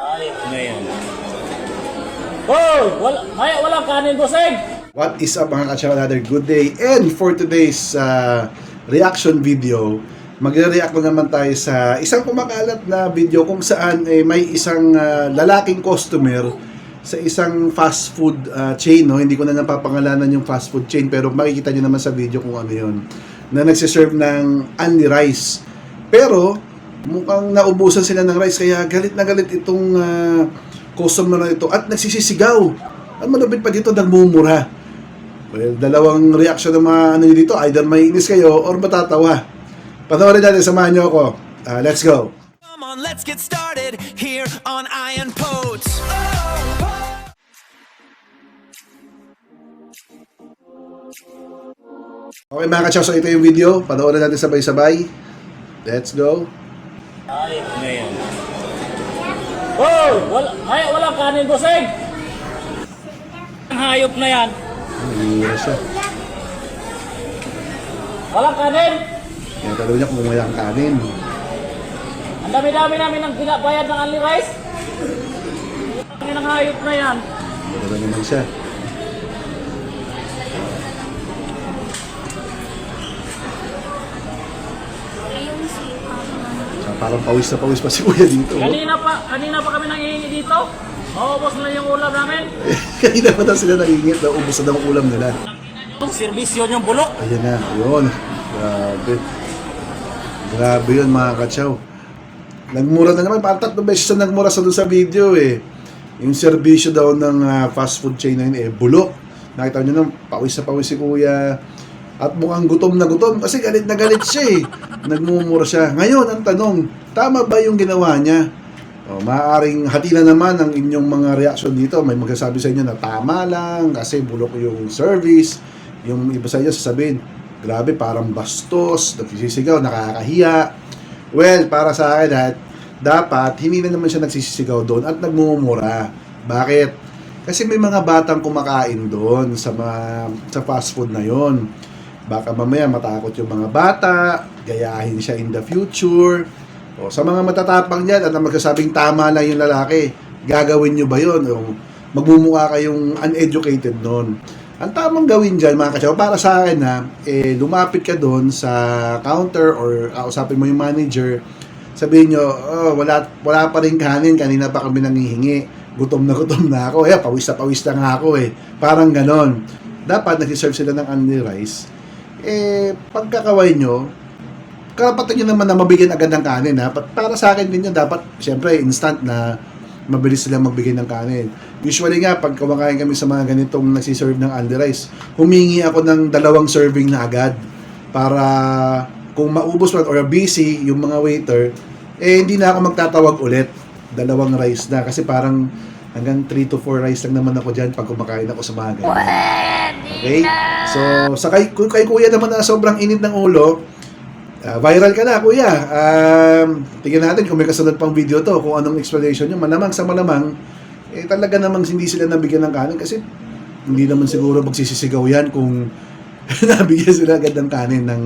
Ayop na yan. Oh! Walang kanin, bossing! What is up mga kachaw? Another good day. And for today's reaction video, magre-react naman tayo sa isang kumakalat na video kung saan may isang lalaking customer sa isang fast food chain. No? Hindi ko na napapangalanan yung fast food chain, pero makikita nyo naman sa video kung ano yun, na nagsiserve ng only rice. Pero mukhang naubusan sila ng rice, kaya galit na galit itong customer na ito at nagsisisigaw. Ang malupit pa dito, nagmumura. Well, dalawang reaction ng mga ano dito, either may inis kayo or matatawa. Panoorin natin, samahan nyo ako. Let's go. Come on, let's get started here on Iron Poets. Okay mga kachaw, so ito yung video. Panoorin natin sabay-sabay. Let's go. Ayop na yan. Oh! Walang kanin, bossing! Ang hayop na yan. Nahihira siya. Walang kanin! Yan, tanong niya kung walang kanin. Ang dami-dami namin ang pinabayad ng only rice. Ang hayop na yan. Gano'n naman siya. Parang pawis na pawis pa si kuya dito. Kanina pa kami nangihingi dito. Maubos na yung ulam namin. Kanina pa daw sila nangingit na ubos na daw ang ulam nila. Itong servisyo yung bulok. Ayan na, yun. Grabe. Grabe yun mga kachaw. Nagmura na naman, parang 3 beses na nagmura sa doon sa video eh. Yung servisyo daw ng fast food chain na yun bulok. Nakita nyo na, pawis na pawis si kuya. At mukhang gutom na gutom kasi galit na galit siya eh. Nagmumura siya. Ngayon, ang tanong, tama ba yung ginawa niya? O, maaaring hati na naman ang inyong mga reaction dito. May magsasabi sa inyo na tama lang kasi bulok yung service. Yung iba sa inyo sasabihin, grabe, parang bastos, nagsisigaw, nakakahiya. Well, para sa akin, dapat hindi na naman siya nagsisigaw doon at nagmumura. Bakit? Kasi may mga batang kumakain doon sa fast food na yon. Baka mamaya matakot yung mga bata, gayahin siya in the future. O, sa mga matatapang dyan at magsasabing tama lang yung lalaki, gagawin nyo ba yun? O, magmumukha kayong uneducated nun. Ang tamang gawin dyan mga kasyaw, para sa akin lumapit ka doon sa counter or kausapin mo yung manager, sabihin nyo, wala pa rin kanin, kanina pa kami nangihingi, gutom na ako, pawis na nga ako eh. Parang ganon. Dapat nag-serve sila ng only rice. Pagkakaway nyo, karapatan nyo naman na mabigyan agad ng kanin ha. Para sa akin din yun, dapat syempre instant na mabilis silang magbigay ng kanin. Usually nga, pag kumakain kami sa mga ganitong nagsiserve ng only rice, humingi ako ng 2 serving na agad para kung maubos man or busy yung mga waiter, hindi na ako magtatawag ulit. 2 rice na kasi parang hanggang 3 to 4 rice lang naman ako dyan pag kumakain ako sa mga ganyan. Okay? So, sa kay kuya naman na sobrang init ng ulo, viral ka na, kuya. Tingnan natin kung may kasunod pang video to, kung anong explanation nyo. Malamang sa malamang, talaga namang hindi sila nabigyan ng kanin kasi hindi naman siguro magsisisigaw yan kung nabigyan sila agad ng kanin ng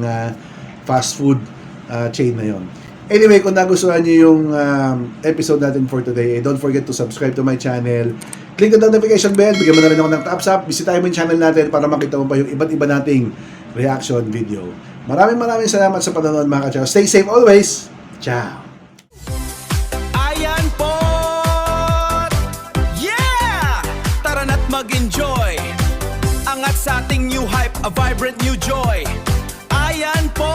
fast food chain na yon. Anyway, kung nagustuhan niyo yung episode natin for today, don't forget to subscribe to my channel. Click the notification bell, bigyan mo na rin ako ng thumbs up. Bisitahin mo yung channel natin para makita mo pa yung iba't iba nating reaction video. Maraming salamat sa panonood mga kachaw. Stay safe always. Ciao! Ayan po! Yeah! Tara na't mag-enjoy. Angat sa ating new hype, a vibrant new joy. Ayan po!